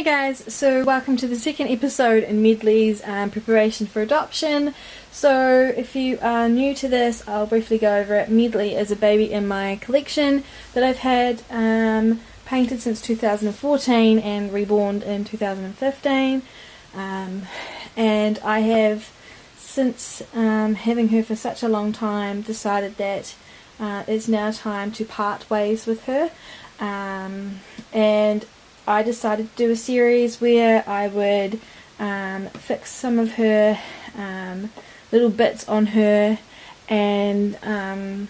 Hey guys, so welcome to the second episode in Medley's preparation for adoption. So if you are new to this, I'll briefly go over it. Medley is a baby in my collection that I've had painted since 2014 and reborn in 2015. And I have, since having her for such a long time, decided that it's now time to part ways with her. And I decided to do a series where I would fix some of her little bits on her and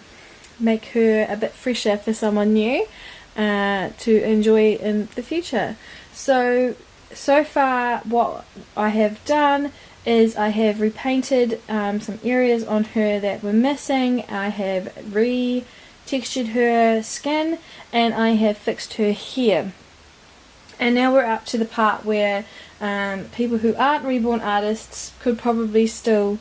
make her a bit fresher for someone new to enjoy in the future. So far what I have done is I have repainted some areas on her that were missing. I have re-textured her skin and I have fixed her hair. And now we're up to the part where people who aren't reborn artists could probably still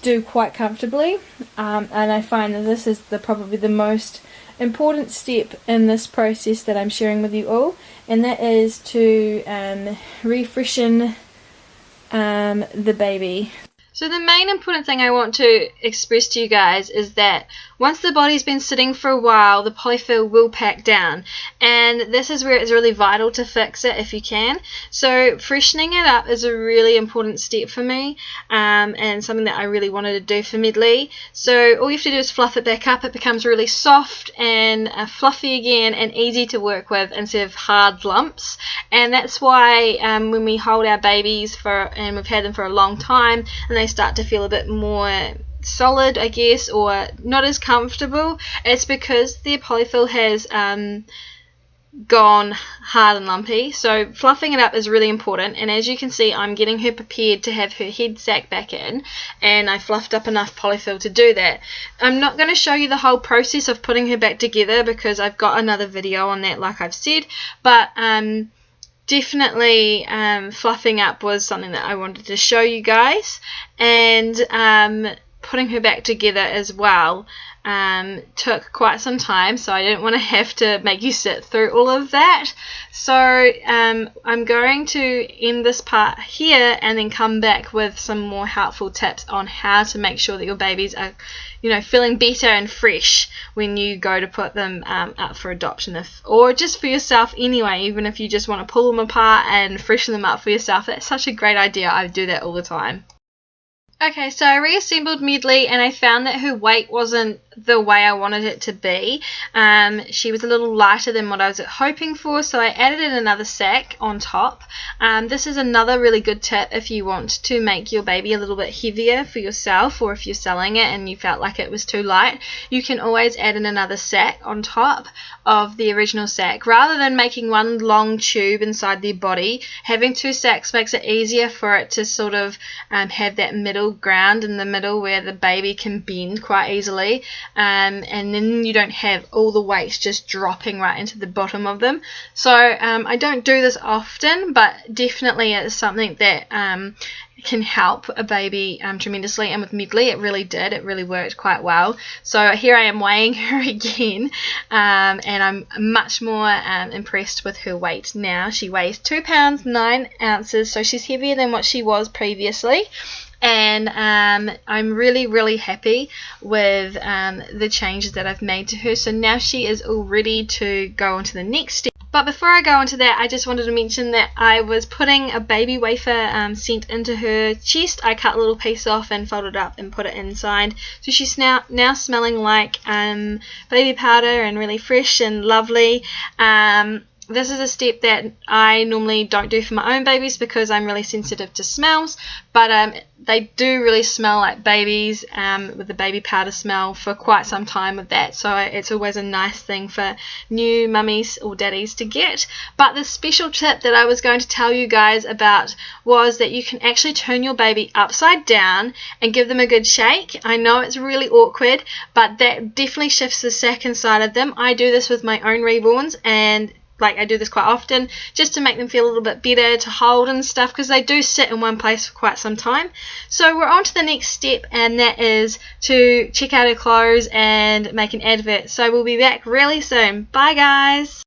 do quite comfortably. And I find that this is probably the most important step in this process that I'm sharing with you all. And that is to refreshen the baby. So the main important thing I want to express to you guys is that once the body's been sitting for a while, the polyfill will pack down, and this is where it's really vital to fix it if you can. So freshening it up is a really important step for me, and something that I really wanted to do for Medley. So all you have to do is fluff it back up. It becomes really soft and fluffy again and easy to work with instead of hard lumps. And that's why when we hold our babies and we've had them for a long time and they start to feel a bit more solid, I guess, or not as comfortable, it's because their polyfill has gone hard and lumpy. So fluffing it up is really important, and as you can see, I'm getting her prepared to have her head sack back in, and I fluffed up enough polyfill to do that. I'm not going to show you the whole process of putting her back together because I've got another video on that, like I've said, but definitely fluffing up was something that I wanted to show you guys, and putting her back together as well took quite some time, so I didn't want to have to make you sit through all of that. So I'm going to end this part here and then come back with some more helpful tips on how to make sure that your babies are, feeling better and fresh when you go to put them up for adoption, or just for yourself anyway. Even if you just want to pull them apart and freshen them up for yourself, that's such a great idea. I do that all the time. Okay, so I reassembled Medley and I found that her weight wasn't the way I wanted it to be. She was a little lighter than what I was hoping for, so I added in another sack on top. This is another really good tip if you want to make your baby a little bit heavier for yourself, or if you're selling it and you felt like it was too light, you can always add in another sack on top of the original sack. Rather than making one long tube inside their body, having two sacks makes it easier for it to sort of have that middle ground in the middle where the baby can bend quite easily, and then you don't have all the weight just dropping right into the bottom of them. So I don't do this often, but definitely it's something that can help a baby tremendously, and with Medley it really did. It really worked quite well. So here I am weighing her again, and I'm much more impressed with her weight now. She weighs 2 pounds 9 ounces, so she's heavier than what she was previously. And I'm really happy with the changes that I've made to her. So now she is all ready to go on to the next step. But before I go into that, I just wanted to mention that I was putting a baby wafer scent into her chest. I cut a little piece off and folded it up and put it inside. So she's now smelling like baby powder and really fresh and lovely. This is a step that I normally don't do for my own babies because I'm really sensitive to smells, but they do really smell like babies with the baby powder smell for quite some time with that, so it's always a nice thing for new mummies or daddies to get. But the special tip that I was going to tell you guys about was that you can actually turn your baby upside down and give them a good shake. I know it's really awkward, but that definitely shifts the sack inside of them. I do this with my own reborns, and I do this quite often just to make them feel a little bit better to hold and stuff, because they do sit in one place for quite some time. So we're on to the next step, and that is to check out her clothes and make an advert. So we'll be back really soon. Bye guys.